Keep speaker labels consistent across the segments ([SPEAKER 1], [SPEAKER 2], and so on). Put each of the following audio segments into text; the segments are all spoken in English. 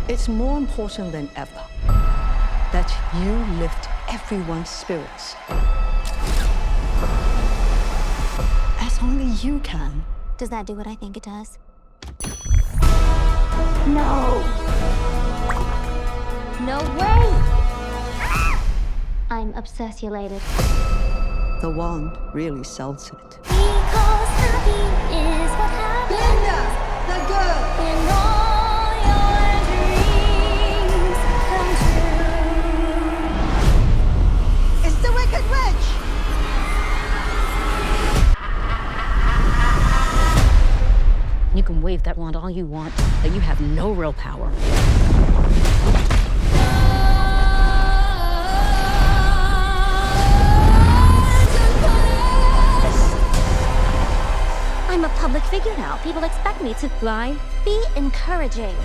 [SPEAKER 1] It's more important than ever that you lift everyone's spirits. As only you can.
[SPEAKER 2] Does that do what I think it does?
[SPEAKER 3] No.
[SPEAKER 2] No way! I'm obsessulated.
[SPEAKER 1] The wand really sells it.
[SPEAKER 2] Because happy is what happens.
[SPEAKER 1] Linda, the girl!
[SPEAKER 2] When all your dreams come true.
[SPEAKER 1] It's the Wicked Witch!
[SPEAKER 4] You can wave that wand all you want, but you have no real power.
[SPEAKER 2] I'm a public figure now. People expect me to lie, be encouraging.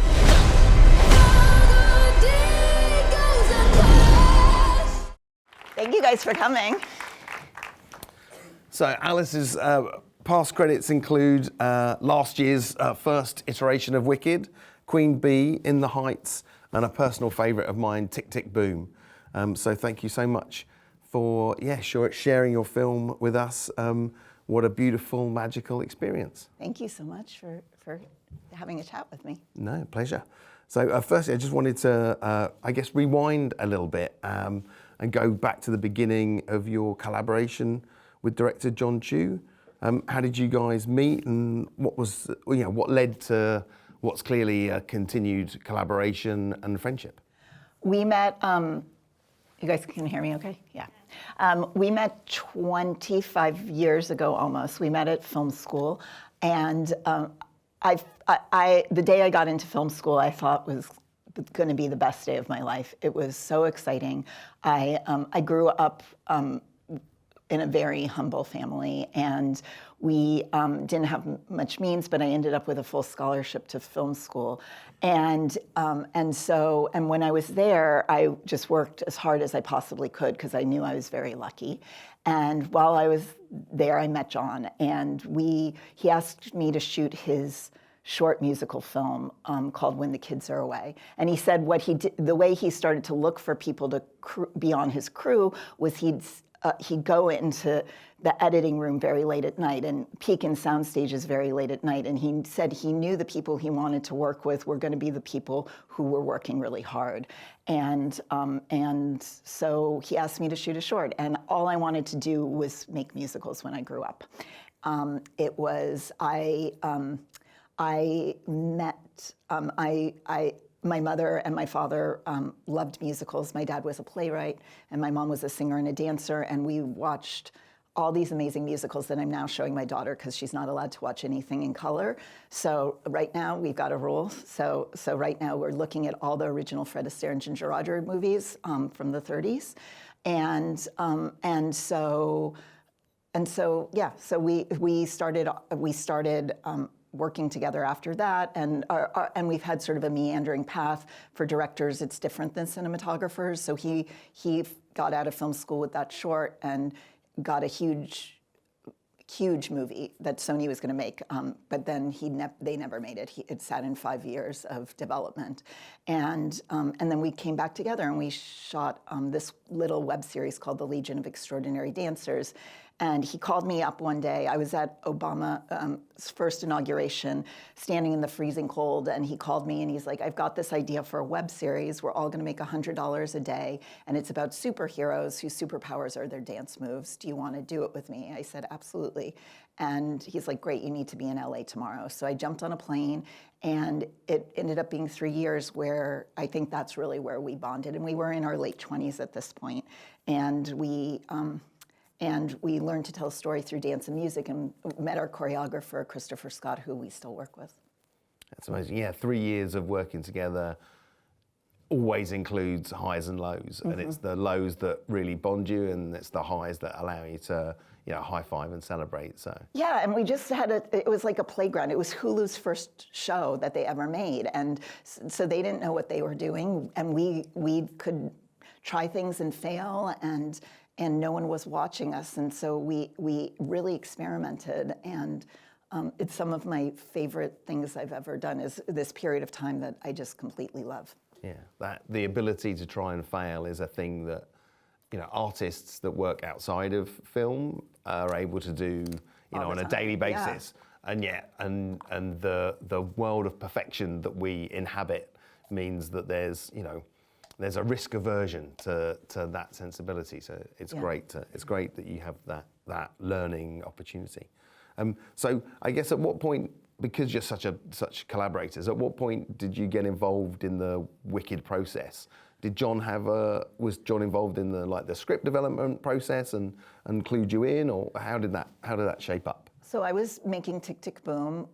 [SPEAKER 3] Thank you guys for coming.
[SPEAKER 5] So Alice's past credits include last year's first iteration of Wicked, Queen Bee, In the Heights, and a personal favourite of mine, Tick Tick Boom. So thank you so much for sharing your film with us. What a beautiful, magical experience.
[SPEAKER 3] Thank you so much for having a chat with me.
[SPEAKER 5] No, pleasure. So firstly, I just wanted to, rewind a little bit and go back to the beginning of your collaboration with director John Chu. How did you guys meet, and what led to what's clearly a continued collaboration and friendship?
[SPEAKER 3] We met, you guys can hear me okay? Yeah. We met 25 years ago almost. We met at film school, and the day I got into film school, I thought was going to be the best day of my life. It was so exciting. I grew up in a very humble family, and we didn't have much means, but I ended up with a full scholarship to film school. And when I was there, I just worked as hard as I possibly could because I knew I was very lucky. And while I was there, I met John, and he asked me to shoot his short musical film called When the Kids Are Away. And he said the way he started to look for people to be on his crew was he'd go into the editing room very late at night and peek in sound stages very late at night. And he said he knew the people he wanted to work with were going to be the people who were working really hard. And so he asked me to shoot a short. And all I wanted to do was make musicals when I grew up. My mother and my father loved musicals. My dad was a playwright, and my mom was a singer and a dancer, and we watched all these amazing musicals that I'm now showing my daughter because she's not allowed to watch anything in color. So right now, we've got a rule. So right now, we're looking at all the original Fred Astaire and Ginger Rogers movies from the 30s. So we started working together after that, and we've had sort of a meandering path. For directors, it's different than cinematographers. So he got out of film school with that short and got a huge movie that Sony was going to make, but then they never made it. It sat in 5 years of development, and then we came back together and we shot this little web series called The Legion of Extraordinary Dancers. And he called me up one day. I was at Obama's first inauguration, standing in the freezing cold, and he called me and he's like, I've got this idea for a web series. We're all gonna make $100 a day, and it's about superheroes whose superpowers are their dance moves. Do you wanna do it with me? I said, absolutely. And he's like, great, you need to be in LA tomorrow. So I jumped on a plane, and it ended up being 3 years where I think that's really where we bonded. And we were in our late 20s at this point. And we learned to tell a story through dance and music, and met our choreographer, Christopher Scott, who we still work with.
[SPEAKER 5] That's amazing. Yeah, 3 years of working together always includes highs and lows. Mm-hmm. And it's the lows that really bond you, and it's the highs that allow you to high five and celebrate. So
[SPEAKER 3] yeah, and we just had it was like a playground. It was Hulu's first show that they ever made, and so they didn't know what they were doing, and we could try things and fail, and no one was watching us, and so we really experimented, and it's some of my favorite things I've ever done is this period of time that I just completely love.
[SPEAKER 5] Yeah, that the ability to try and fail is a thing that, you know, artists that work outside of film are able to do, you know, on a daily basis. And yet, and the world of perfection that we inhabit means that there's, you know, there's a risk aversion to that sensibility. So it's great that you have that learning opportunity. So I guess at what point, because you're such collaborators, at what point did you get involved in the Wicked process? Did John was John involved in the script development process and clued you in, or how did that shape up?
[SPEAKER 3] So I was making Tick, Tick, Boom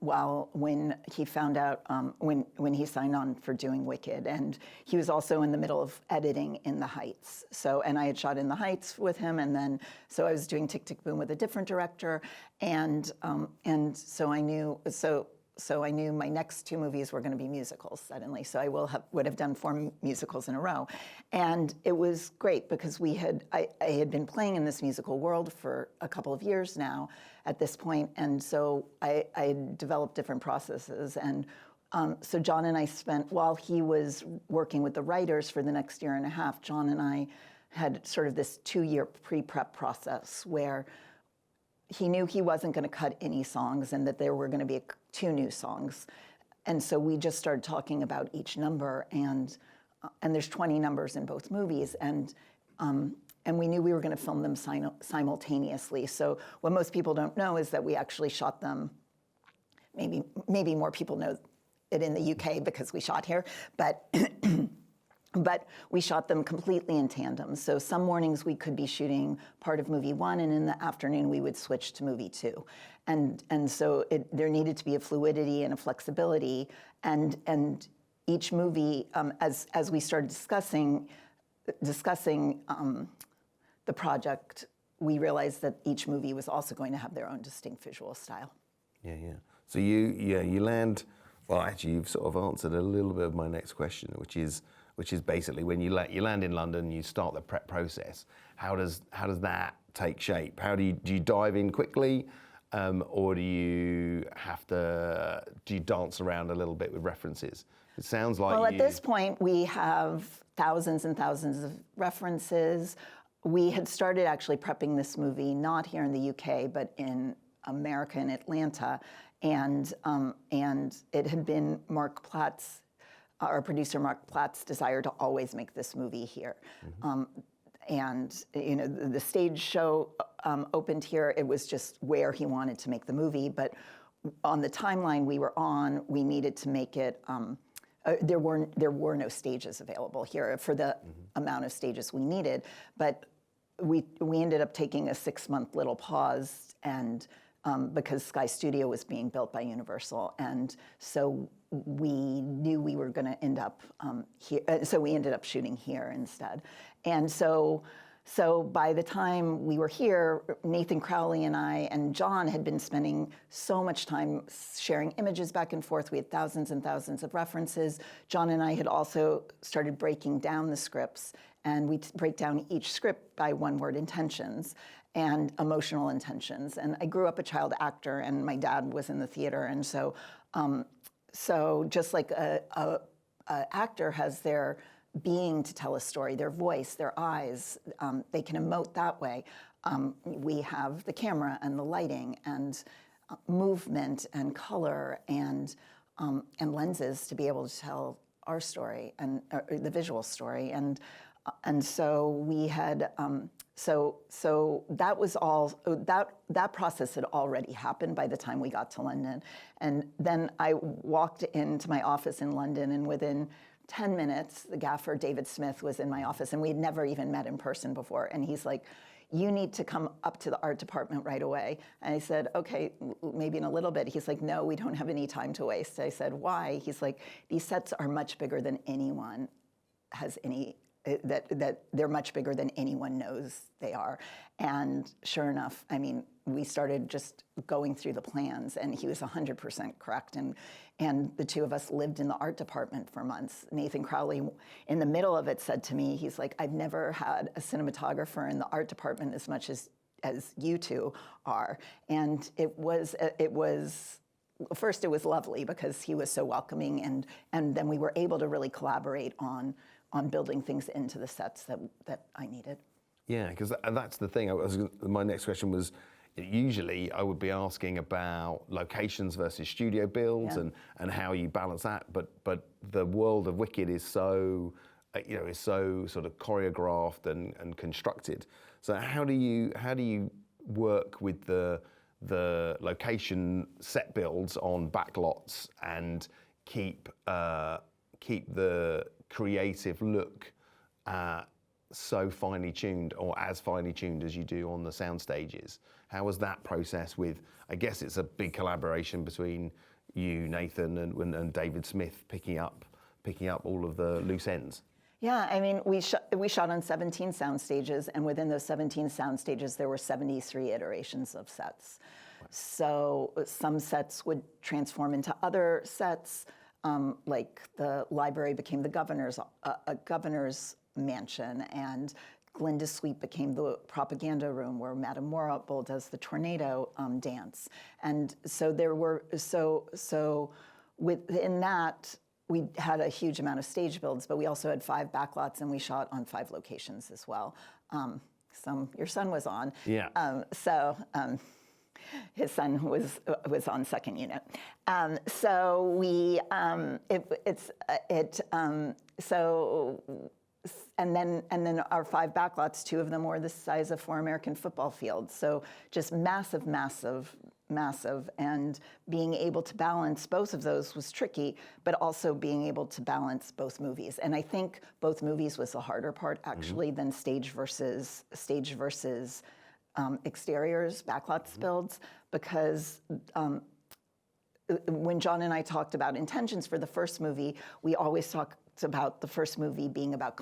[SPEAKER 3] when he found out, when he signed on for doing Wicked. And he was also in the middle of editing In the Heights. So, and I had shot In the Heights with him, and then, so I was doing Tick, Tick, Boom with a different director. And so I knew, so I knew my next 2 movies were going to be musicals suddenly. So I would have done 4 musicals in a row. And it was great because I had been playing in this musical world for a couple of years now at this point. And so I had developed different processes. And so John and I spent, while he was working with the writers for the next year and a half, John and I had sort of this 2-year pre-prep process where he knew he wasn't going to cut any songs and that there were going to be 2 new songs. And so we just started talking about each number, and there's 20 numbers in both movies, and we knew we were going to film them simultaneously. So what most people don't know is that we actually shot them, maybe more people know it in the UK because we shot here, but but we shot them completely in tandem. So some mornings we could be shooting part of movie 1, and in the afternoon we would switch to movie 2. And so there needed to be a fluidity and a flexibility. And each movie, as we started discussing the project, we realized that each movie was also going to have their own distinct visual style.
[SPEAKER 5] Yeah. So you land. Well, actually, you've sort of answered a little bit of my next question, which is basically when you land in London, you start the prep process. How does that take shape? Do you dive in quickly, or do you dance around a little bit with references? It sounds like.
[SPEAKER 3] Well, at this point, we have thousands and thousands of references. We had started actually prepping this movie not here in the UK, but in America, in Atlanta, and it had been Mark Platt's, our producer Mark Platt's, desire to always make this movie here. Mm-hmm. And you know, the stage show opened here. It was just where he wanted to make the movie. But on the timeline we were on, we needed to make it. There were no stages available here for the amount of stages we needed. But we ended up taking a 6-month little pause, and because Sky Studio was being built by Universal, and so we knew we were going to end up here. So we ended up shooting here instead. And so by the time we were here, Nathan Crowley and I and John had been spending so much time sharing images back and forth. We had thousands and thousands of references. John and I had also started breaking down the scripts, and we break down each script by 1-word intentions and emotional intentions. And I grew up a child actor, and my dad was in the theater, and so just like a actor has their being to tell a story, their voice, their eyes, they can emote that way. We have the camera and the lighting and movement and color and lenses to be able to tell our story and the visual story. And so we had, so that was all, that process had already happened by the time we got to London. And then I walked into my office in London, and within 10 minutes, the gaffer, David Smith, was in my office, and we'd never even met in person before. And he's like, "You need to come up to the art department right away." And I said, "Okay, maybe in a little bit." He's like, "No, we don't have any time to waste." I said, "Why?" He's like, "These sets are much bigger than anyone has any, that they're much bigger than anyone knows they are." And sure enough, I mean, we started just going through the plans, and he was 100% correct. And the 2 of us lived in the art department for months. Nathan Crowley, in the middle of it, said to me, he's like, "I've never had a cinematographer in the art department as much as as you two are. And it was first it was lovely because he was so welcoming, and then we were able to really collaborate on building things into the sets that I needed.
[SPEAKER 5] Yeah, because that's the thing. My next question was, usually I would be asking about locations versus studio builds and how you balance that, but the world of Wicked is so is so sort of choreographed and constructed. So how do you work with the location set builds on backlots and keep the creative look so finely tuned, or as finely tuned as you do on the sound stages? How was that process with, I guess it's a big collaboration between you, Nathan, and David Smith picking up all of the loose ends?
[SPEAKER 3] Yeah, I mean, we shot on 17 sound stages, and within those 17 sound stages, there were 73 iterations of sets. So some sets would transform into other sets, like the library became the governor's mansion, and Glinda's suite became the propaganda room where Madame Morrible does the tornado dance. And so there were, so within that, we had a huge amount of stage builds, but we also had 5 backlots, and we shot on 5 locations as well. Your son was on.
[SPEAKER 5] Yeah.
[SPEAKER 3] His son was on second unit. So we, and then our 5 backlots, 2 of them were the size of 4 American football fields. So just massive, massive, massive. And being able to balance both of those was tricky, but also being able to balance both movies. And I think both movies was the harder part, actually, than stage versus exteriors, backlots builds, because when John and I talked about intentions for the first movie, we always talked about the first movie being about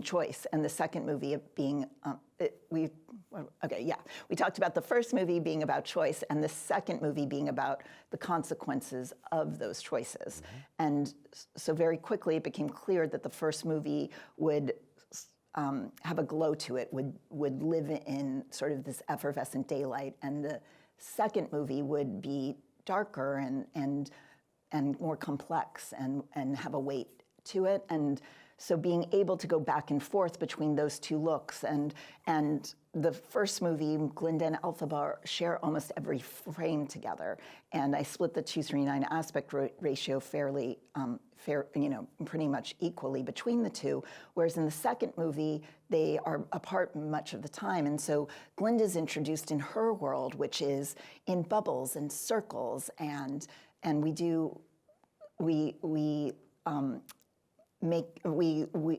[SPEAKER 3] choice, and the second movie being, we talked about the first movie being about choice, and the second movie being about the consequences of those choices. And so very quickly it became clear that the first movie would have a glow to it, would live in sort of this effervescent daylight, and the second movie would be darker and more complex and have a weight to it. And so being able to go back and forth between those 2 looks, and the first movie, Glinda and Elphaba share almost every frame together, and I split the 2:3:9 aspect ratio pretty much equally between the 2, whereas in the second movie, they are apart much of the time. And so Glinda's introduced in her world, which is in bubbles and circles, and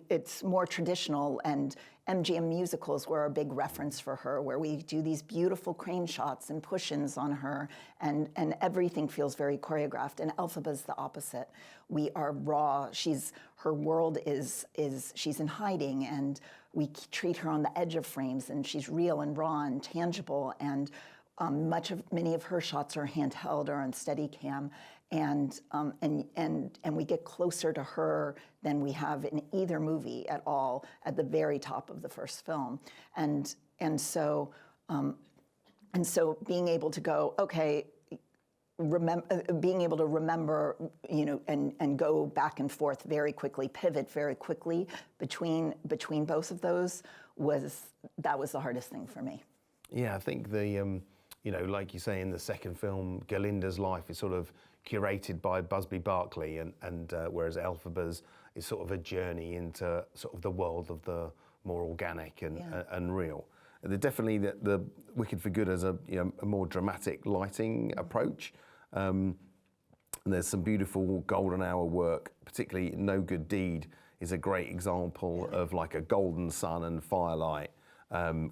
[SPEAKER 3] it's more traditional, and MGM musicals were a big reference for her, where we do these beautiful crane shots and push-ins on her, and everything feels very choreographed. And Elphaba's the opposite. We are raw. Her world is she's in hiding, and we treat her on the edge of frames, and she's real and raw and tangible. And many of her shots are handheld or on Steadicam, and we get closer to her than we have in either movie at all at the very top of the first film, and so being able to go, okay, being able to remember, and go back and forth very quickly, pivot very quickly between both of those was the hardest thing for me.
[SPEAKER 5] Yeah, I think like you say, in the second film, Galinda's life is sort of curated by Busby Berkeley, and whereas Elphaba's is sort of a journey into sort of the world of the more organic and real. Definitely the Wicked for Good has a more dramatic lighting approach. And there's some beautiful golden hour work, particularly No Good Deed is a great example of like a golden sun and firelight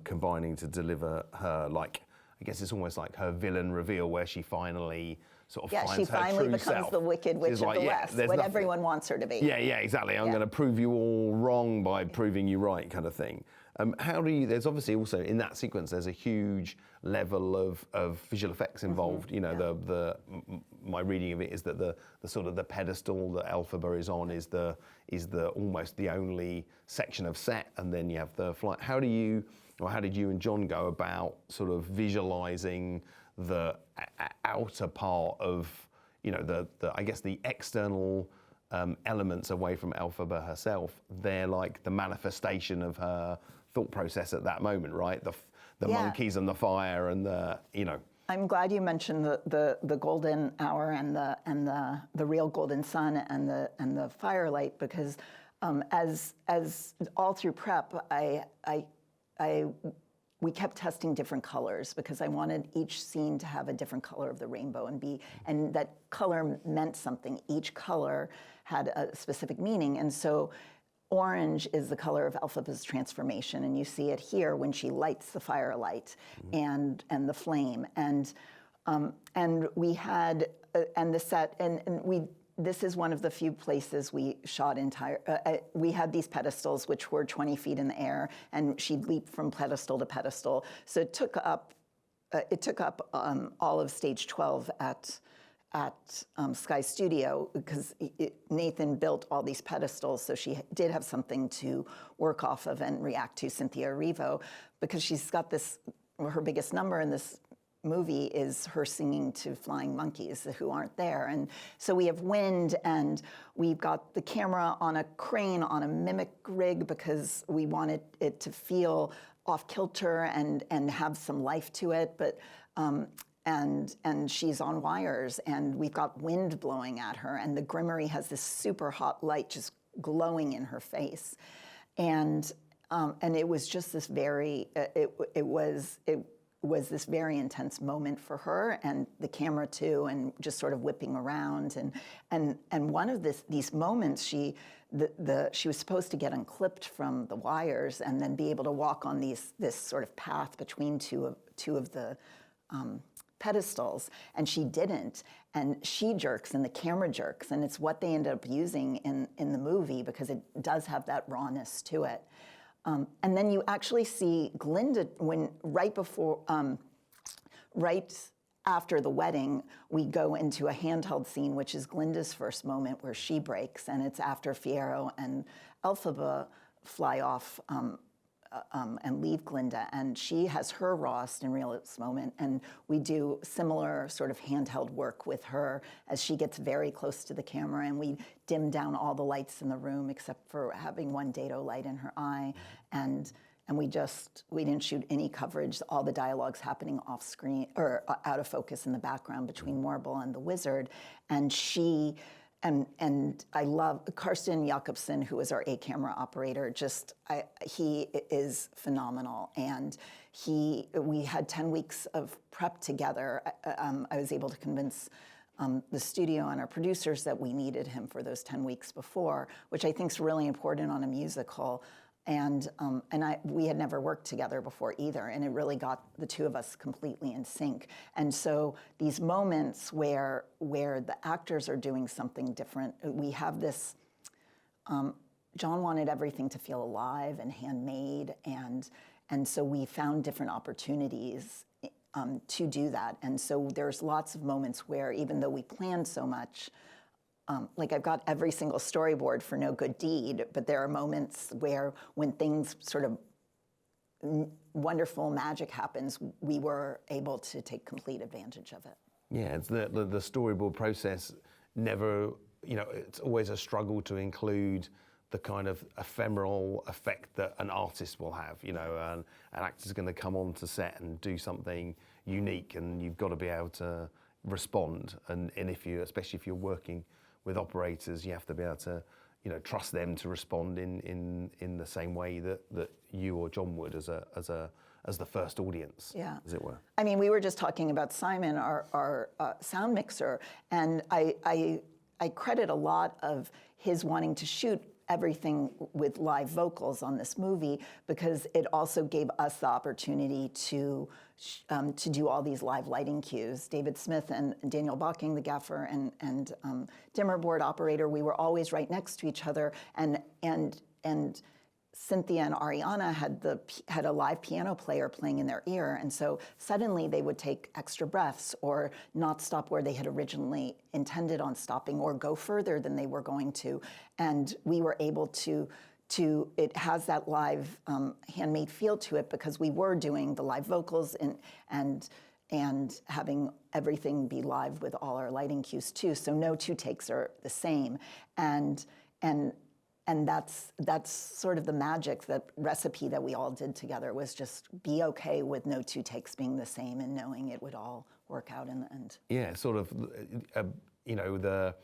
[SPEAKER 5] combining to deliver her, like, I guess it's almost like her villain reveal, where she finally sort of finds her true self. Yeah, she finally becomes
[SPEAKER 3] the Wicked Witch of the West, what everyone wants her to be.
[SPEAKER 5] Yeah, exactly. I'm going to prove you all wrong by proving you right, kind of thing. There's obviously also, in that sequence, there's a huge level of visual effects involved. My reading of it is that the sort of the pedestal that Elphaba is on is the almost the only section of set, and then you have the flight. How do you or how did you and John go about sort of visualizing the outer part of, you know, the I guess the external elements away from Elphaba herself? They're like the manifestation of her thought process at that moment, right? The monkeys and the fire and the, you know.
[SPEAKER 3] I'm glad you mentioned the golden hour and the real golden sun and the firelight, because as all through prep, we kept testing different colors because I wanted each scene to have a different color of the rainbow and that color meant something. Each color had a specific meaning, and so orange is the color of Elphaba's transformation, and you see it here when she lights the firelight and the flame, and we had and the set and we. This is one of the few places we shot entire. We had these pedestals which were 20 feet in the air, and she'd leap from pedestal to pedestal. So it took up all of stage 12 at Sky Studio, because Nathan built all these pedestals, so she did have something to work off of and react to, Cynthia Erivo, because she's got this. Her biggest number in this movie is her singing to flying monkeys who aren't there, and so we have wind, and we've got the camera on a crane on a mimic rig because we wanted it to feel off kilter and have some life to it, but and she's on wires, and we've got wind blowing at her, and the Grimmery has this super hot light just glowing in her face, and it was just this very it was this very intense moment for her and the camera too, and just sort of whipping around, and one of these moments she was supposed to get unclipped from the wires and then be able to walk on this sort of path between two of the pedestals, and she didn't, and she jerks and the camera jerks, and it's what they ended up using in the movie because it does have that rawness to it. And then you actually see Glinda right after the wedding, we go into a handheld scene, which is Glinda's first moment where she breaks, and it's after Fiyero and Elphaba fly off and leave Glinda, and she has her rawest and realest moment, and we do similar sort of handheld work with her as she gets very close to the camera, and we dim down all the lights in the room except for having one dado light in her eye, and we didn't shoot any coverage. All the dialogue's happening off screen or out of focus in the background between Morble and the wizard, and she. And I love Karsten Jakobsen, who is our camera operator. He is phenomenal, and we had 10 weeks of prep together. I was able to convince the studio and our producers that we needed him for those 10 weeks before, which I think is really important on a musical. And we had never worked together before either, and it really got the two of us completely in sync. And so these moments where the actors are doing something different, we have this. John wanted everything to feel alive and handmade, and so we found different opportunities to do that. And so there's lots of moments where, even though we planned so much. Like I've got every single storyboard for No Good Deed, but there are moments where when things sort of wonderful magic happens, we were able to take complete advantage of it.
[SPEAKER 5] Yeah, it's the storyboard process never, it's always a struggle to include the kind of ephemeral effect that an artist will have, and an actor's going to come on to set and do something unique, and you've got to be able to respond, and especially if you're working with operators, you have to be able to, trust them to respond in the same way that you or John would as the first audience, as it were.
[SPEAKER 3] I mean, we were just talking about Simon, our sound mixer, and I credit a lot of his wanting to shoot everything with live vocals on this movie because it also gave us the opportunity to do all these live lighting cues. David Smith and Daniel Bocking, the gaffer, and dimmer board operator, we were always right next to each other, and Cynthia and Ariana had a live piano player playing in their ear, and so suddenly they would take extra breaths or not stop where they had originally intended on stopping or go further than they were going to, and we were able to it has that live handmade feel to it because we were doing the live vocals and having everything be live with all our lighting cues too. So no two takes are the same, and that's sort of the magic, the recipe that we all did together was just be okay with no two takes being the same and knowing it would all work out in the end.
[SPEAKER 5] Yeah, sort of, you know, the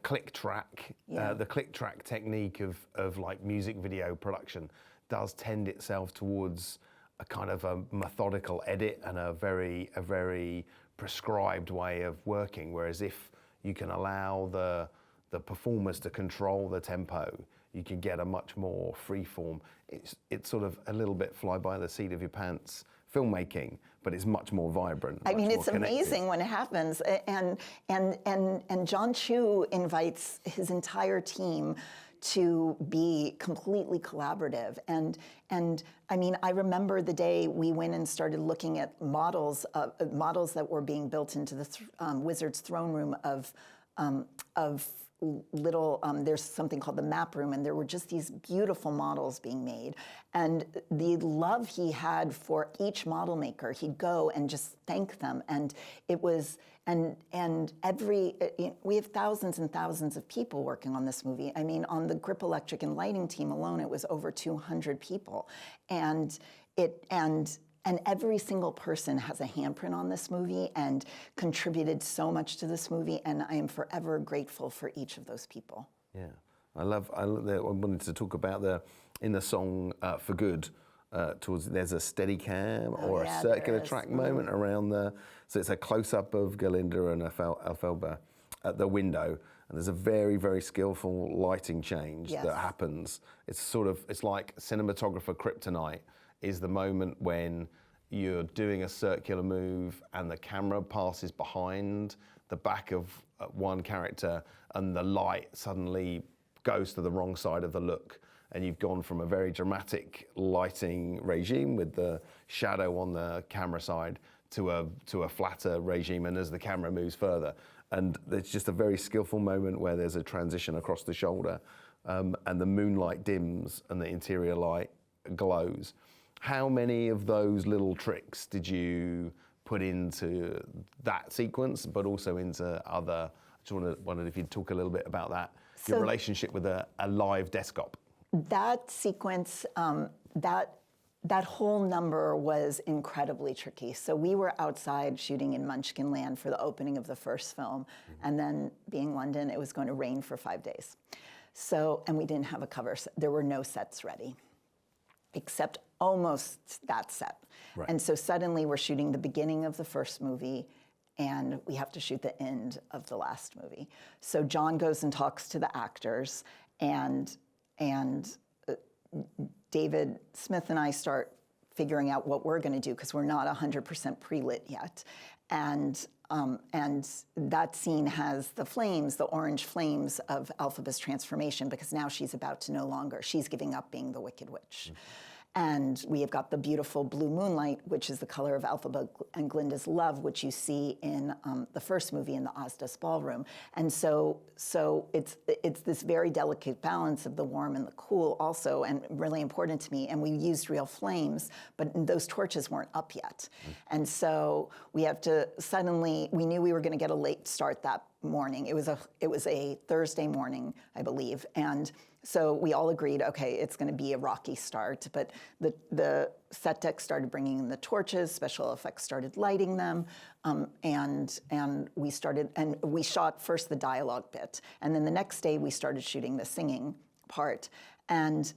[SPEAKER 5] click track, the click track technique of like music video production does tend itself towards a kind of a methodical edit and a very prescribed way of working. Whereas if you can allow the performers to control the tempo, you can get a much more free form. It's sort of a little bit fly by the seat of your pants filmmaking, but it's much more vibrant.
[SPEAKER 3] I mean, it's amazing when it happens. And John Chu invites his entire team to be completely collaborative. And I mean, I remember the day we went and started looking at models that were being built into the Wizard's throne room of little, there's something called the map room, and there were just these beautiful models being made. And the love he had for each model maker, he'd go and just thank them. And it was, and we have thousands and thousands of people working on this movie. I mean, on the grip electric and lighting team alone, it was over 200 people. And every single person has a handprint on this movie and contributed so much to this movie, and I am forever grateful for each of those people.
[SPEAKER 5] Yeah, I wanted to talk about in the song For Good, there's a steady cam or a circular track moment around so it's a close-up of Galinda and Elphaba at the window, and there's a very, very skillful lighting change that happens. It's like cinematographer kryptonite is the moment when you're doing a circular move and the camera passes behind the back of one character and the light suddenly goes to the wrong side of the look, and you've gone from a very dramatic lighting regime with the shadow on the camera side to a flatter regime, and as the camera moves further. And it's just a very skillful moment where there's a transition across the shoulder, and the moonlight dims and the interior light glows. How many of those little tricks did you put into that sequence, but also into other? I just wondered if you'd talk a little bit about that, your relationship with a live desktop.
[SPEAKER 3] That sequence, that whole number was incredibly tricky. So we were outside shooting in Munchkin Land for the opening of the first film, and then being London, it was going to rain for 5 days. So, and we didn't have a cover. There were no sets ready, except almost that set. Right. And so suddenly we're shooting the beginning of the first movie, and we have to shoot the end of the last movie. So John goes and talks to the actors, and David Smith and I start figuring out what we're going to do, because we're not 100% pre-lit yet. And that scene has the flames, the orange flames of Elphaba's transformation, because now she's about to she's giving up being the Wicked Witch. And we have got the beautiful blue moonlight, which is the color of Elphaba and Glinda's love, which you see in the first movie in the Ozdas ballroom. And so it's this very delicate balance of the warm and the cool also, and really important to me. And we used real flames, but those torches weren't up yet. And so we have to we knew we were going to get a late start that morning. It was a Thursday morning, I believe. And so we all agreed, okay, it's going to be a rocky start, but the set deck started bringing in the torches, special effects started lighting them, and we shot first the dialogue bit, and then the next day we started shooting the singing part. And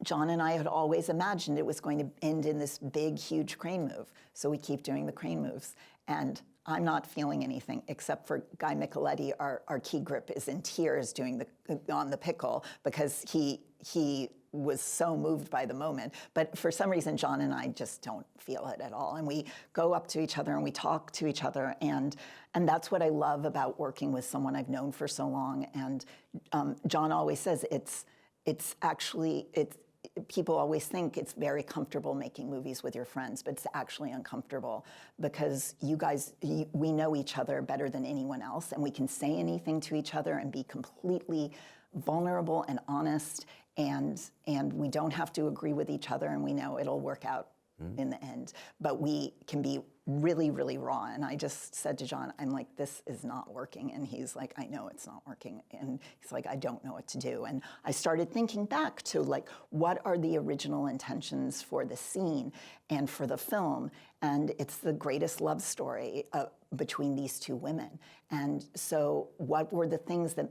[SPEAKER 3] John and I had always imagined it was going to end in this big, huge crane move, so we keep doing the crane moves. And I'm not feeling anything, except for Guy Micheletti, our key grip, is in tears on the pickle, because he was so moved by the moment. But for some reason, John and I just don't feel it at all. And we go up to each other and we talk to each other, and that's what I love about working with someone I've known for so long. And John always says people always think it's very comfortable making movies with your friends, but it's actually uncomfortable, because we know each other better than anyone else, and we can say anything to each other and be completely vulnerable and honest, and we don't have to agree with each other, and we know it'll work out in the end. But we can be really, really raw. And I just said to John, I'm like, this is not working. And he's like, I know it's not working. And he's like, I don't know what to do. And I started thinking back to like, what are the original intentions for the scene and for the film? And it's the greatest love story between these two women. And so what were the things that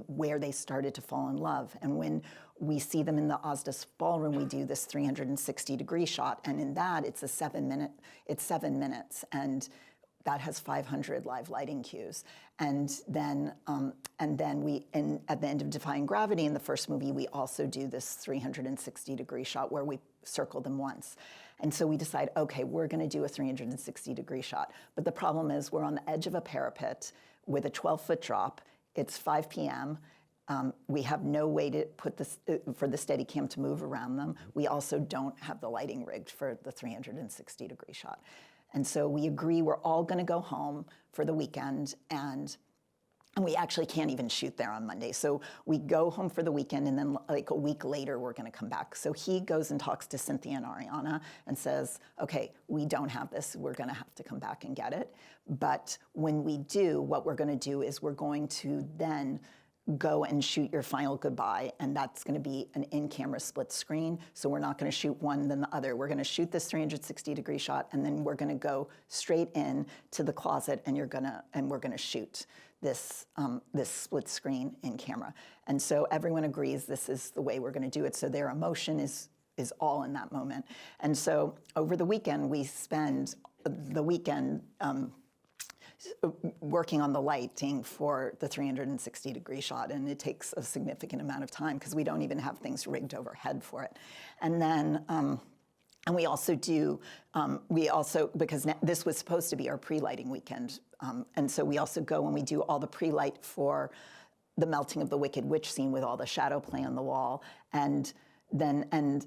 [SPEAKER 3] where they started to fall in love? And when we see them in the Osdas ballroom, we do this 360-degree shot, and in that it's 7 minutes, and that has 500 live lighting cues. And then at the end of Defying Gravity in the first movie, we also do this 360-degree shot where we circle them once. And so we decide, okay, we're gonna do a 360-degree shot. But the problem is we're on the edge of a parapet with a 12-foot drop. It's 5 p.m. We have no way to put this for the Steadicam to move around them. We also don't have the lighting rigged for the 360-degree shot. And so we agree we're all gonna go home for the weekend, and we actually can't even shoot there on Monday. So we go home for the weekend, and then like a week later, we're gonna come back. So he goes and talks to Cynthia and Ariana and says, okay, we don't have this, we're gonna have to come back and get it. But when we do, what we're gonna do is we're going to then go and shoot your final goodbye, and that's gonna be an in-camera split screen. So we're not gonna shoot one then the other. We're gonna shoot this 360-degree shot, and then we're gonna go straight in to the closet, and we're gonna shoot this split screen in camera. And so everyone agrees this is the way we're gonna do it. So their emotion is all in that moment. And so over the weekend, we spend the weekend working on the lighting for the 360-degree shot, and it takes a significant amount of time because we don't even have things rigged overhead for it. And then, and we also do, because this was supposed to be our pre-lighting weekend, and so we also go and we do all the pre-light for the melting of the Wicked Witch scene with all the shadow play on the wall. And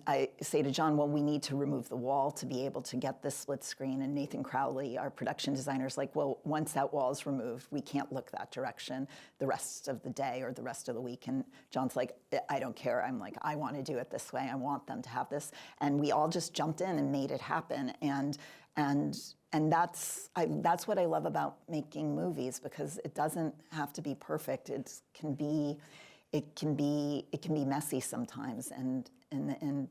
[SPEAKER 3] I say to John, well, we need to remove the wall to be able to get this split screen. And Nathan Crowley, our production designer, is like, well, once that wall is removed, we can't look that direction the rest of the day or the rest of the week. And John's like, I don't care. I'm like, I want to do it this way. I want them to have this. And we all just jumped in and made it happen. And that's what I love about making movies, because it doesn't have to be perfect. It can be messy sometimes, and in the end,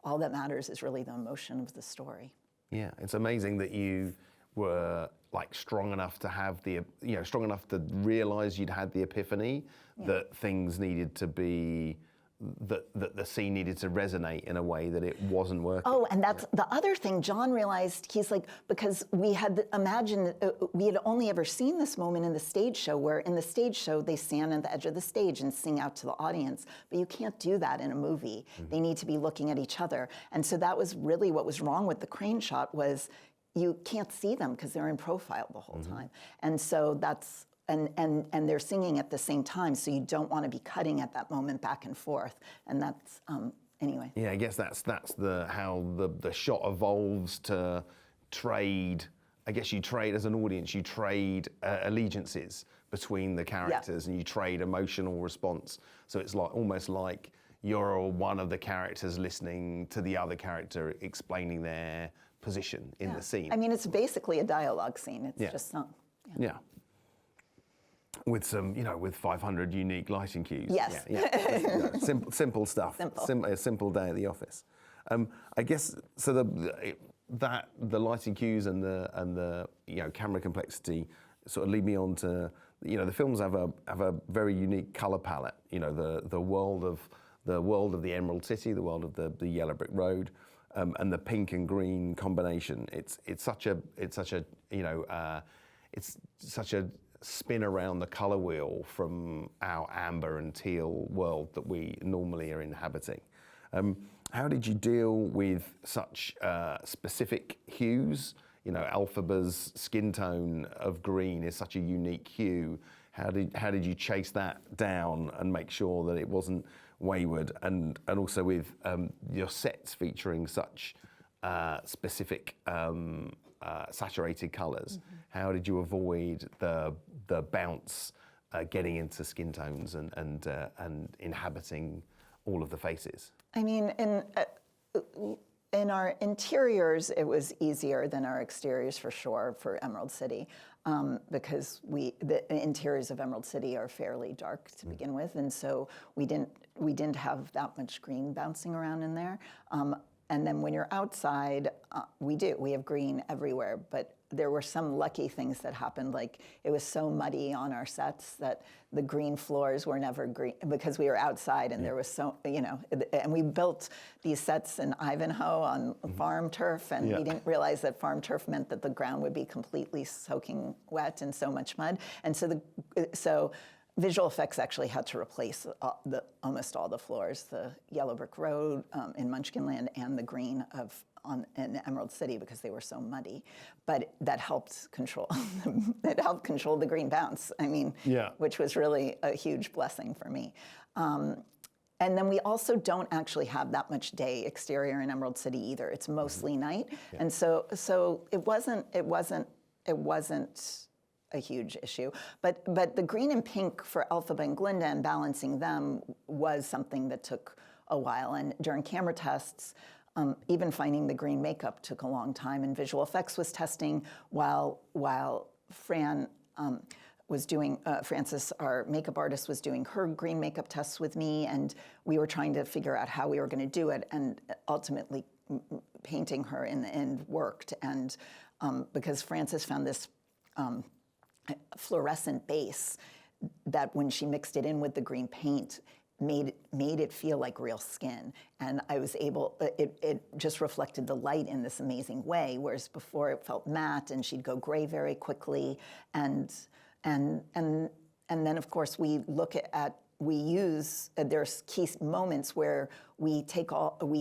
[SPEAKER 3] all that matters is really the emotion of the story.
[SPEAKER 5] Yeah, it's amazing that you were like strong enough to realize you'd had the epiphany that things needed to be, that the scene needed to resonate in a way that it wasn't working.
[SPEAKER 3] Oh, and that's the other thing. John realized, he's like, because we had imagined, we had only ever seen this moment in the stage show, where in the stage show they stand at the edge of the stage and sing out to the audience, but you can't do that in a movie. Mm-hmm. They need to be looking at each other. And so that was really what was wrong with the crane shot, was you can't see them because they're in profile the whole time. And so that's, and they're singing at the same time, so you don't want to be cutting at that moment back and forth, and that's anyway.
[SPEAKER 5] Yeah, I guess that's how the shot evolves to trade. I guess you trade as an audience. You trade allegiances between the characters, and you trade emotional response. So it's like almost like you're one of the characters listening to the other character explaining their position in the scene.
[SPEAKER 3] I mean, it's basically a dialogue scene. It's just sung.
[SPEAKER 5] Yeah. With some, with 500 unique lighting cues.
[SPEAKER 3] Yes.
[SPEAKER 5] Yeah. Simple stuff. A simple day at the office. I guess so. The lighting cues and the camera complexity sort of lead me on to the films have a very unique color palette. The world of the Emerald City, the world of the Yellow Brick Road, and the pink and green combination. It's such a spin around the color wheel from our amber and teal world that we normally are inhabiting. How did you deal with such specific hues? Alphaba's skin tone of green is such a unique hue. How did you chase that down and make sure that it wasn't wayward? And also with your sets featuring such specific saturated colors, how did you avoid the bounce getting into skin tones and inhabiting all of the faces?
[SPEAKER 3] I mean, in our interiors, it was easier than our exteriors for sure for Emerald City, because the interiors of Emerald City are fairly dark to begin with, and so we didn't have that much green bouncing around in there. And then when you're outside, we have green everywhere, but there were some lucky things that happened, like it was so muddy on our sets that the green floors were never green because we were outside and there was so, and we built these sets in Ivanhoe on farm turf, and we didn't realize that farm turf meant that the ground would be completely soaking wet and so much mud. And so visual effects actually had to replace almost all the floors, the yellow brick road in Munchkinland and the green in Emerald City because they were so muddy. But that helped control the green bounce. I mean, which was really a huge blessing for me. And then we also don't actually have that much day exterior in Emerald City either. It's mostly night, and so it wasn't a huge issue. But the green and pink for Elphaba and Glinda and balancing them was something that took a while. And during camera tests, even finding the green makeup took a long time. And visual effects was testing while Fran was doing, Frances, our makeup artist, was doing her green makeup tests with me, and we were trying to figure out how we were going to do it. And ultimately, painting her in the end worked. And because Frances found this fluorescent base that when she mixed it in with the green paint made it feel like real skin, and I was able, it just reflected the light in this amazing way, whereas before it felt matte and she'd go gray very quickly, and then of course we use there's key moments where we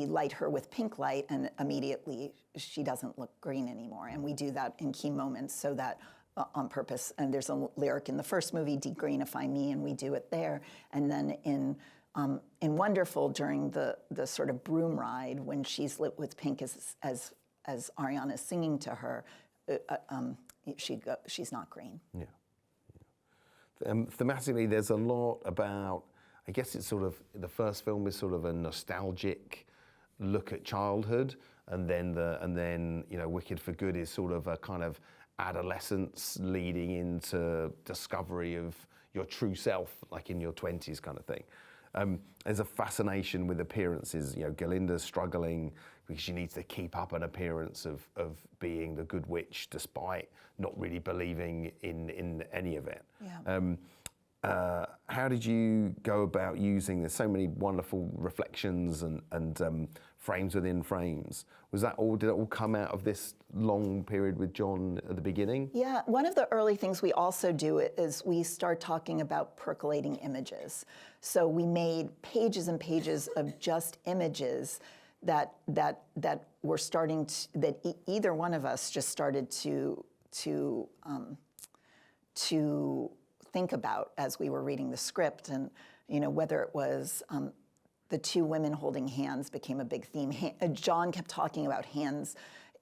[SPEAKER 3] light her with pink light and immediately she doesn't look green anymore, and we do that in key moments so that on purpose. And there's a lyric in the first movie, "Degreenify me," and we do it there. And then in Wonderful, during the sort of broom ride, when she's lit with pink as Ariana's singing to her, she's not green. Yeah.
[SPEAKER 5] Thematically, there's a lot about, I guess it's sort of, the first film is sort of a nostalgic look at childhood, and then Wicked for Good is sort of a kind of adolescence leading into discovery of your true self, like in your 20s kind of thing. There's a fascination with appearances. Galinda's struggling because she needs to keep up an appearance of being the good witch despite not really believing in any of it. Yeah. How did you go about using, there's so many wonderful reflections and frames within frames. Was that all, did it all come out of this long period with John at the beginning?
[SPEAKER 3] Yeah, one of the early things we also do is we start talking about percolating images. So we made pages and pages of just images that were starting to, that either one of us just started to think about as we were reading the script, and whether it was the two women holding hands became a big theme. John kept talking about hands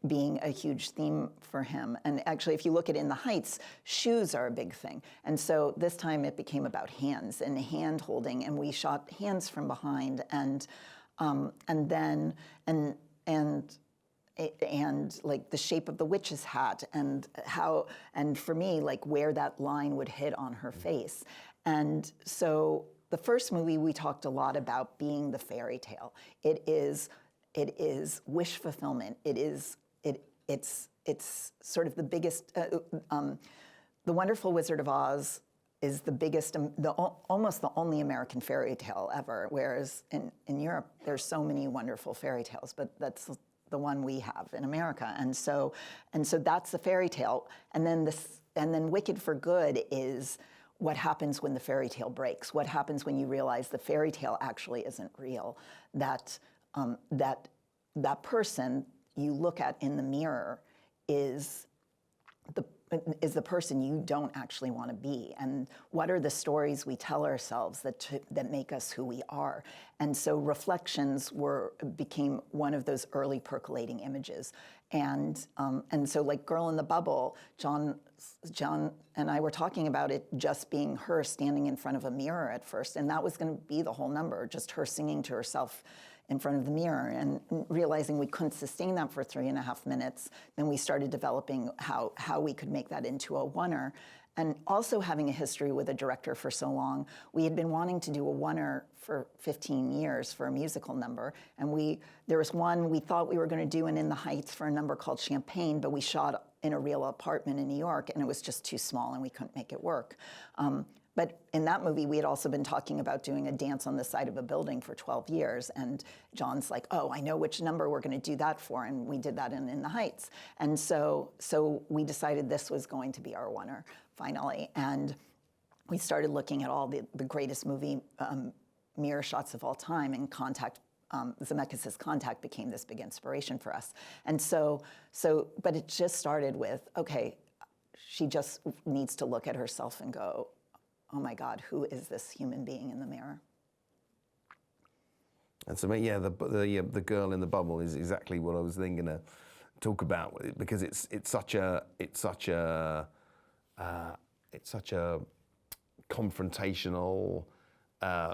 [SPEAKER 3] being a huge theme for him, and actually, if you look at In the Heights, shoes are a big thing, and so this time it became about hands and hand holding, and we shot hands from behind, and like the shape of the witch's hat, and how, and for me, like where that line would hit on her face. And so the first movie, we talked a lot about being the fairy tale. It is wish fulfillment. It's sort of the biggest, The Wonderful Wizard of Oz is the biggest, almost the only American fairy tale ever, whereas in Europe, there's so many wonderful fairy tales, but that's the one we have in America, and so that's the fairy tale, and then Wicked for Good is what happens when the fairy tale breaks. What happens when you realize the fairy tale actually isn't real? That person you look at in the mirror is is the person you don't actually want to be, and what are the stories we tell ourselves that make us who we are. And so reflections became one of those early percolating images. And so like Girl in the Bubble, John and I were talking about it just being her standing in front of a mirror at first, and that was going to be the whole number, just her singing to herself in front of the mirror, and realizing we couldn't sustain that for 3.5 minutes. Then we started developing how we could make that into a oneer. And also having a history with a director for so long, we had been wanting to do a oneer for 15 years for a musical number. And there was one we thought we were going to do in the Heights for a number called Champagne, but we shot in a real apartment in New York, and it was just too small, and we couldn't make it work. But in that movie, we had also been talking about doing a dance on the side of a building for 12 years. And John's like, oh, I know which number we're going to do that for. And we did that in the Heights. And so we decided this was going to be our oneer, finally. And we started looking at all the greatest movie mirror shots of all time, and Contact. Zemeckis' Contact became this big inspiration for us. And but it just started with, okay, she just needs to look at herself and go, oh my God, who is this human being in the mirror?
[SPEAKER 5] And so, yeah, the Girl in the Bubble is exactly what I was then going to talk about, because it's such a confrontational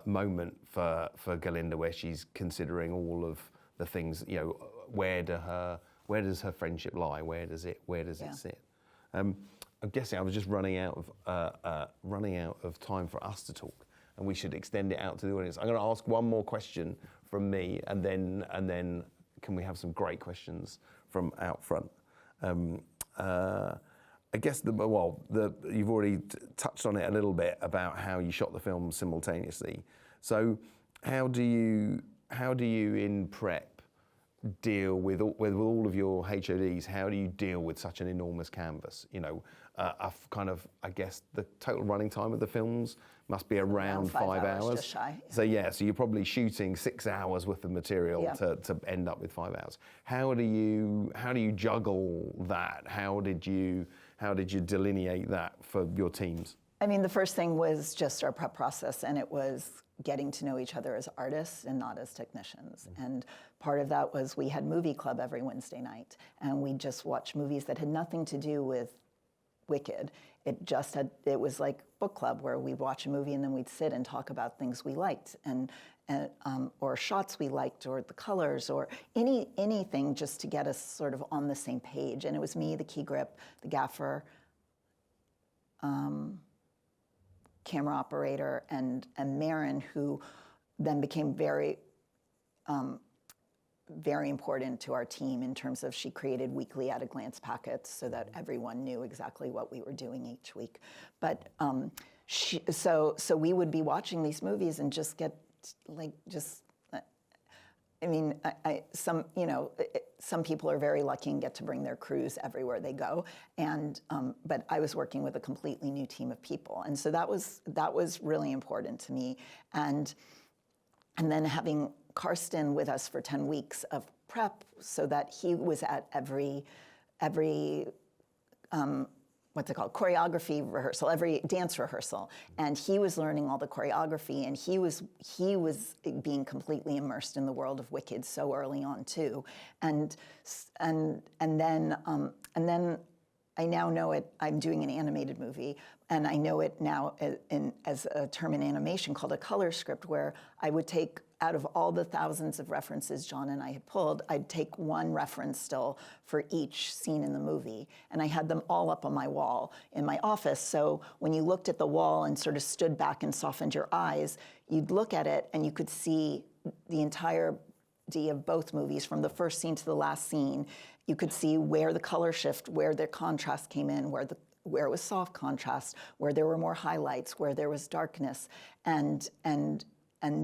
[SPEAKER 5] moment for Galinda, where she's considering all of the things. You know, where does her friendship lie? Where does it sit? I'm guessing I was just running out of time for us to talk, and we should extend it out to the audience. I'm going to ask one more question from me, and then can we have some great questions from out front? I guess you've already touched on it a little bit about how you shot the film simultaneously. So how do you in prep deal with all of your HODs? How do you deal with such an enormous canvas? You know, I guess the total running time of the films must be around 5 hours.
[SPEAKER 3] Just shy.
[SPEAKER 5] Yeah. So you're probably shooting 6 hours worth of material to end up with 5 hours. How do you juggle that? How did you delineate that for your teams?
[SPEAKER 3] I mean, the first thing was just our prep process, and it was getting to know each other as artists and not as technicians. And part of that was we had movie club every Wednesday night, and we just watched movies that had nothing to do with Wicked. It was like book club, where we'd watch a movie and then we'd sit and talk about things we liked, and or shots we liked, or the colors, or anything just to get us sort of on the same page. And it was me, the key grip, the gaffer, camera operator, and Marin, who then became very important to our team in terms of she created weekly at-a-glance packets so that everyone knew exactly what we were doing each week. But so we would be watching these movies and just get some people are very lucky and get to bring their crews everywhere they go, but I was working with a completely new team of people, and so that was really important to me, and then having Karsten with us for 10 weeks of prep, so that he was at every choreography rehearsal, every dance rehearsal, and he was learning all the choreography, and he was being completely immersed in the world of Wicked so early on too, and then I now know it. I'm doing an animated movie, and I know it now as a term in animation called a color script, where I would take, out of all the thousands of references John and I had pulled, I'd take one reference still for each scene in the movie. And I had them all up on my wall in my office. So when you looked at the wall and sort of stood back and softened your eyes, you'd look at it and you could see the entirety of both movies, from the first scene to the last scene. You could see where the color shift, where the contrast came in, where it was soft contrast, where there were more highlights, where there was darkness, and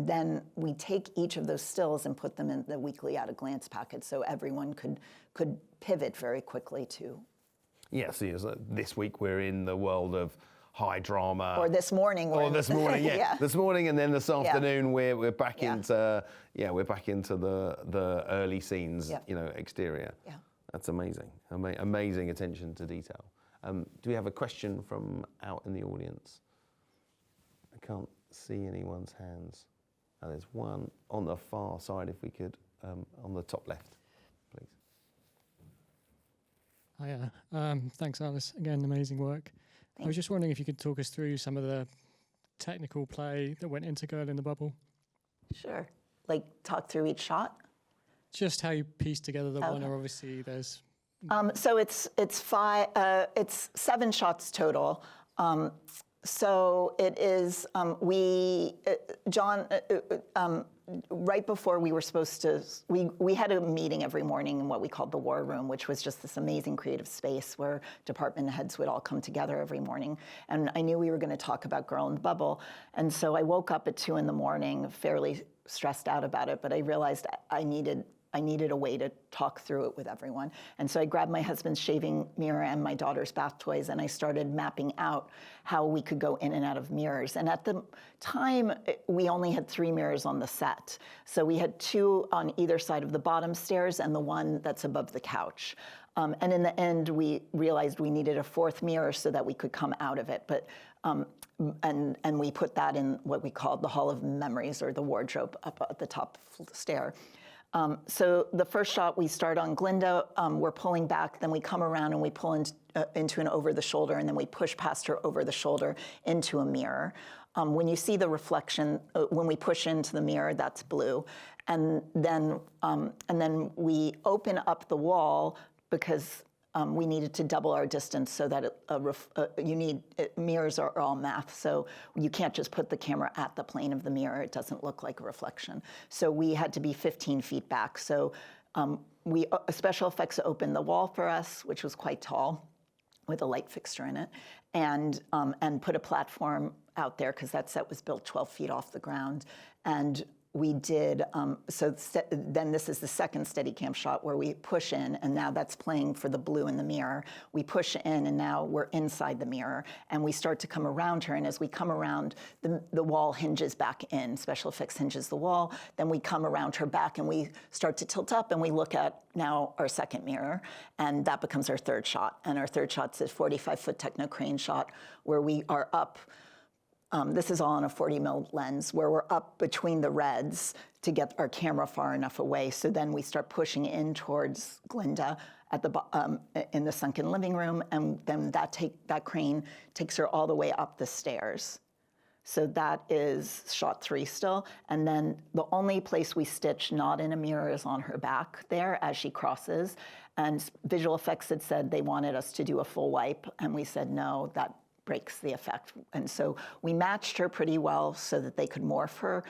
[SPEAKER 3] then we take each of those stills and put them in the weekly at-a-glance packet, so everyone could pivot very quickly to.
[SPEAKER 5] Yeah, so this week we're in the world of high drama.
[SPEAKER 3] Or this morning.
[SPEAKER 5] This morning, yeah.
[SPEAKER 3] Yeah.
[SPEAKER 5] This morning, and then this afternoon we're back
[SPEAKER 3] Yeah.
[SPEAKER 5] into the early scenes,
[SPEAKER 3] Yeah.
[SPEAKER 5] exterior.
[SPEAKER 3] Yeah.
[SPEAKER 5] That's amazing. Amazing attention to detail. Do we have a question from out in the audience? I can't see anyone's hands. Oh, there's one on the far side, if we could, on the top left, please.
[SPEAKER 6] Hiya. Thanks, Alice. Again, amazing work. I was just wondering if you could talk us through some of the technical play that went into Girl in the Bubble.
[SPEAKER 3] Sure. Like talk through each shot?
[SPEAKER 6] Just how you piece together the one, or obviously there's...
[SPEAKER 3] So it's 7 shots total. So it is, John, right before we were supposed to, we had a meeting every morning in what we called the War Room, which was just this amazing creative space where department heads would all come together every morning. And I knew we were going to talk about Girl in the Bubble. And so I woke up at 2 a.m, fairly stressed out about it, but I realized I needed a way to talk through it with everyone. And so I grabbed my husband's shaving mirror and my daughter's bath toys, and I started mapping out how we could go in and out of mirrors. And at the time, we only had 3 mirrors on the set. So we had 2 on either side of the bottom stairs and the one that's above the couch. And in the end, we realized we needed a 4th mirror so that we could come out of it. But and we put that in what we called the Hall of Memories, or the wardrobe up at the top stair. So the first shot, we start on Glinda, we're pulling back, then we come around and we pull into an over the shoulder, and then we push past her over the shoulder into a mirror. When you see the reflection, when we push into the mirror, that's blue. And then we open up the wall because we needed to double our distance so that mirrors are all math, so you can't just put the camera at the plane of the mirror. It doesn't look like a reflection. So we had to be 15 feet back. So special effects opened the wall for us, which was quite tall, with a light fixture in it, and put a platform out there because that set was built 12 feet off the ground. And we did, then this is the second Steadicam shot where we push in, and now that's playing for the blue in the mirror. We push in, and now we're inside the mirror, and we start to come around her, and as we come around, the wall hinges back in. Special effects hinges the wall, then we come around her back, and we start to tilt up, and we look at now our second mirror, and that becomes our 3rd shot. And our 3rd shot's a 45-foot techno crane shot where we are up. This is all on a 40mm lens, where we're up between the reds to get our camera far enough away. So then we start pushing in towards Glinda at in the sunken living room, and then that crane takes her all the way up the stairs. So that is shot 3 still. And then the only place we stitch not in a mirror is on her back there as she crosses. And visual effects had said they wanted us to do a full wipe, and we said no, that breaks the effect. And so we matched her pretty well so that they could morph her.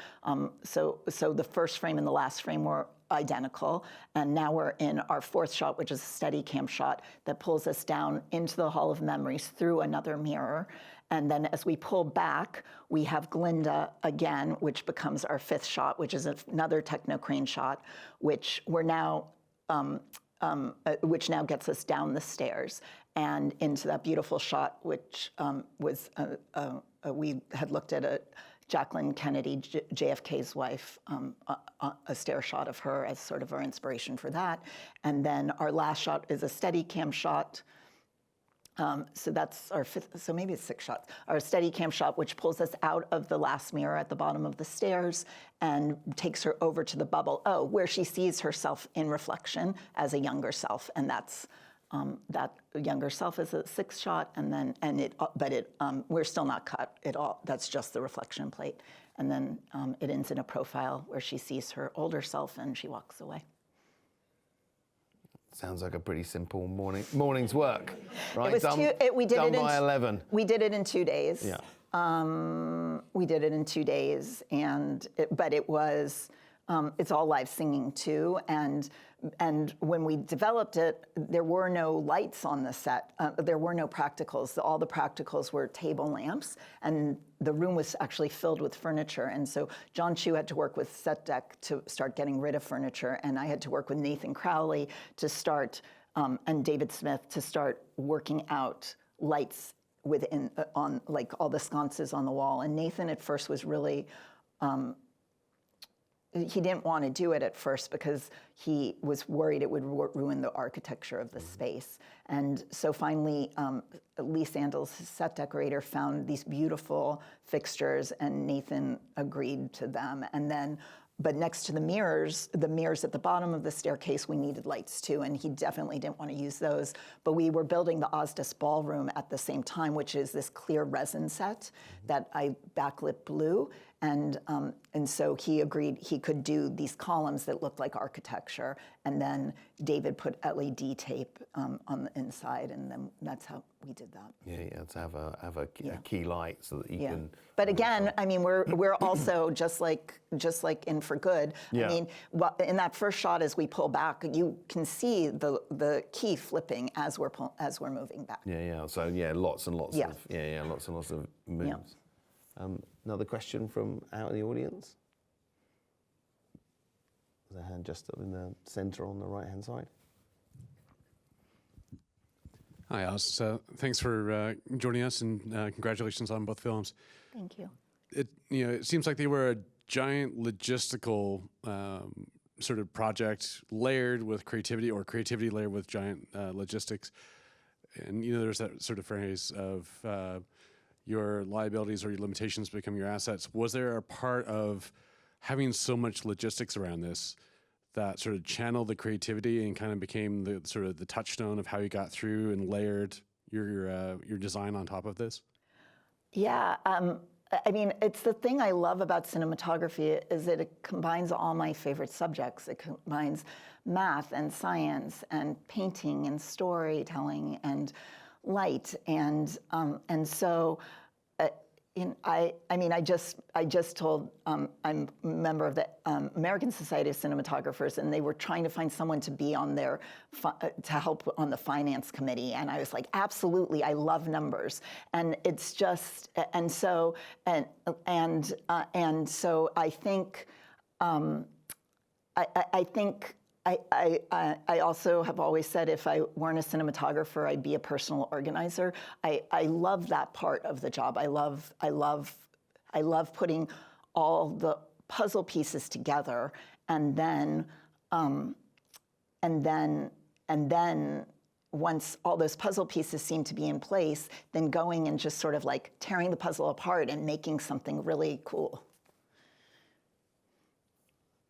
[SPEAKER 3] So the first frame and the last frame were identical. And now we're in our 4th shot, which is a Steadicam shot that pulls us down into the Hall of Memories through another mirror. And then as we pull back, we have Glinda again, which becomes our 5th shot, which is another techno crane shot, which we're now which now gets us down the stairs and into that beautiful shot, which was, we had looked at Jacqueline Kennedy, JFK's wife, a stair shot of her as sort of our inspiration for that. And then our last shot is a Steadicam shot. So that's our 5th, so maybe it's 6 shots. Our Steadicam shot, which pulls us out of the last mirror at the bottom of the stairs and takes her over to the bubble, where she sees herself in reflection as a younger self, and that's that younger self is a 6th shot, and then we're still not cut at all. That's just the reflection plate, and then it ends in a profile where she sees her older self and she walks away.
[SPEAKER 5] Sounds like a pretty simple morning's work, right?
[SPEAKER 3] It was we did
[SPEAKER 5] done
[SPEAKER 3] it
[SPEAKER 5] by 11.
[SPEAKER 3] We did it in 2 days.
[SPEAKER 5] Yeah.
[SPEAKER 3] We did it in 2 days, but it was, it's all live singing too, and when we developed it, there were no lights on the set. There were no practicals. All the practicals were table lamps, and the room was actually filled with furniture. And so John Chu had to work with Set Deck to start getting rid of furniture, and I had to work with Nathan Crowley to start, and David Smith to start working out lights within on like all the sconces on the wall. And Nathan at first was really he didn't want to do it at first because he was worried it would ruin the architecture of the space. And so finally, Lee Sandals, his set decorator, found these beautiful fixtures, and Nathan agreed to them. And then, but next to the mirrors at the bottom of the staircase, we needed lights too, and he definitely didn't want to use those. But we were building the Ozdas Ballroom at the same time, which is this clear resin set that I backlit blue. And so he agreed he could do these columns that looked like architecture, and then David put LED tape on the inside, and then that's how we did that.
[SPEAKER 5] Yeah, to have a key light so that you can.
[SPEAKER 3] But again, I mean, we're also just like in For Good.
[SPEAKER 5] Yeah.
[SPEAKER 3] I mean, in that first shot, as we pull back, you can see the key flipping as we're moving back.
[SPEAKER 5] Yeah. So lots and lots of lots and lots of moves.
[SPEAKER 3] Yeah.
[SPEAKER 5] Another question from out in the audience. There's a hand just up in the centre on the right-hand side.
[SPEAKER 7] Hi, Alice. Thanks for joining us, and congratulations on both films.
[SPEAKER 3] Thank you.
[SPEAKER 7] It seems like they were a giant logistical sort of project layered with creativity, or creativity layered with giant logistics. And there's that sort of phrase of your liabilities or your limitations become your assets. Was there a part of having so much logistics around this that sort of channeled the creativity and kind of became the sort of the touchstone of how you got through and layered your design on top of this?
[SPEAKER 3] Yeah, I mean, it's the thing I love about cinematography is that it combines all my favorite subjects. It combines math and science and painting and storytelling and light, and so I mean, I just told I'm a member of the American Society of Cinematographers, and they were trying to find someone to be on their to help on the finance committee, and I was like, absolutely, I love numbers, and it's just so I think I think. I also have always said if I weren't a cinematographer, I'd be a personal organizer. I love that part of the job. I love putting all the puzzle pieces together, and then once all those puzzle pieces seem to be in place, then going and just sort of like tearing the puzzle apart and making something really cool.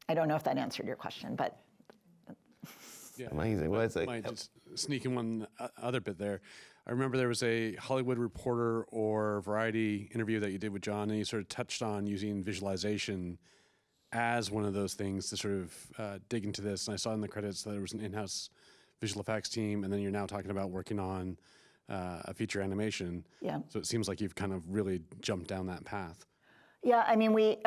[SPEAKER 3] I don't know if that answered your question, but.
[SPEAKER 7] Yeah.
[SPEAKER 5] Amazing. Well,
[SPEAKER 7] might just sneak in one other bit there. I remember there was a Hollywood Reporter or Variety interview that you did with John, and you sort of touched on using visualization as one of those things to sort of dig into this. And I saw in the credits that there was an in-house visual effects team, and then you're now talking about working on a feature animation.
[SPEAKER 3] Yeah.
[SPEAKER 7] So it seems like you've kind of really jumped down that path.
[SPEAKER 3] Yeah, I mean, we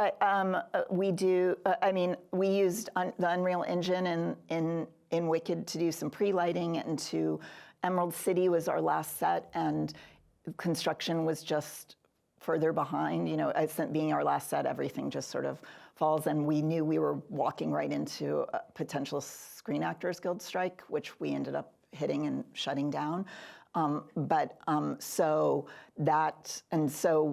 [SPEAKER 3] do. I mean, we used the Unreal Engine in Wicked to do some pre-lighting, and to Emerald City was our last set, and construction was just further behind. Being our last set, everything just sort of falls, and we knew we were walking right into a potential Screen Actors Guild strike, which we ended up hitting and shutting down. So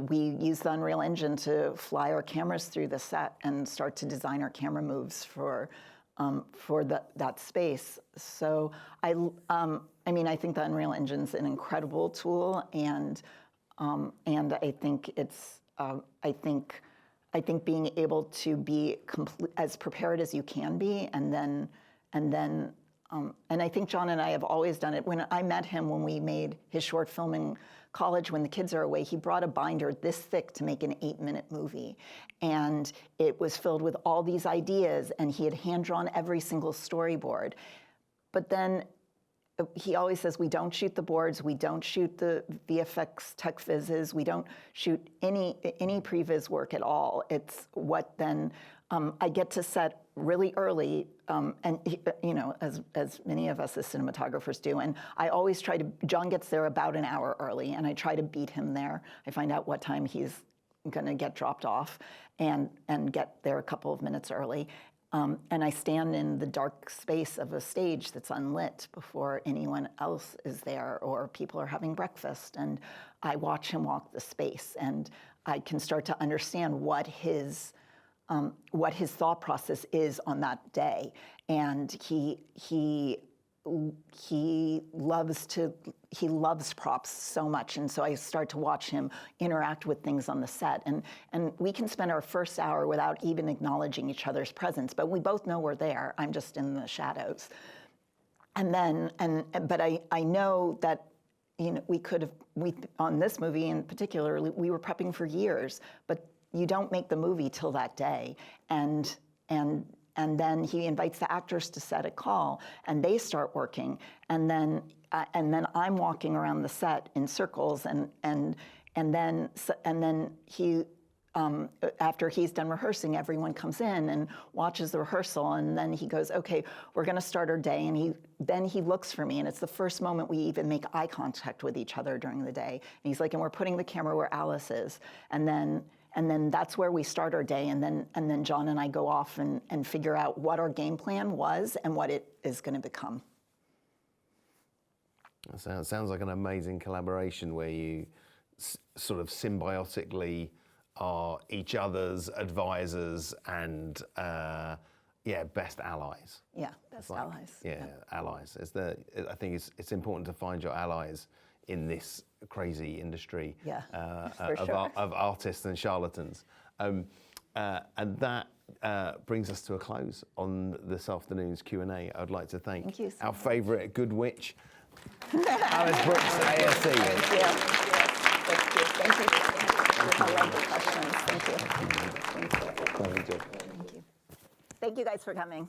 [SPEAKER 3] we used the Unreal Engine to fly our cameras through the set and start to design our camera moves for that space. So I mean, I think the Unreal Engine's an incredible tool, and I think it's I think being able to be as prepared as you can be, and I think John and I have always done it. When I met him, when we made his short film in college, when the kids are away, he brought a binder this thick to make an 8-minute movie. And it was filled with all these ideas, and he had hand-drawn every single storyboard. But then he always says, we don't shoot the boards, we don't shoot the VFX tech fizzes, we don't shoot any previs work at all. It's what then I get to set really early, and as many of us as cinematographers do. And I always try to. John gets there about an hour early, and I try to beat him there. I find out what time he's going to get dropped off, and get there a couple of minutes early. And I stand in the dark space of a stage that's unlit before anyone else is there, or people are having breakfast, and I watch him walk the space, and I can start to understand what his what his thought process is on that day, and he loves props so much, and so I start to watch him interact with things on the set, and we can spend our first hour without even acknowledging each other's presence, but we both know we're there. I'm just in the shadows. And then, but I know that, you know, we on this movie in particular, we were prepping for years, but you don't make the movie till that day, and then he invites the actors to set a call, and they start working, and then I'm walking around the set in circles, and then he. After he's done rehearsing, everyone comes in and watches the rehearsal, and then he goes, "Okay, we're going to start our day." And then he looks for me, and it's the first moment we even make eye contact with each other during the day. And he's like, "And we're putting the camera where Alice is," and then that's where we start our day, and then John and I go off and figure out what our game plan was and what it is going to become.
[SPEAKER 5] That sounds like an amazing collaboration where you sort of symbiotically are each other's advisors and best allies.
[SPEAKER 3] Yeah, best allies.
[SPEAKER 5] Yeah, allies. I think it's important to find your allies in this crazy industry of artists and charlatans. And that brings us to a close on this afternoon's Q&A. I'd like to thank our favourite good witch, Alice Brooks ASC.
[SPEAKER 3] Thank you. Thank you. I love the questions. Thank you. Thank you. Thank you guys for coming.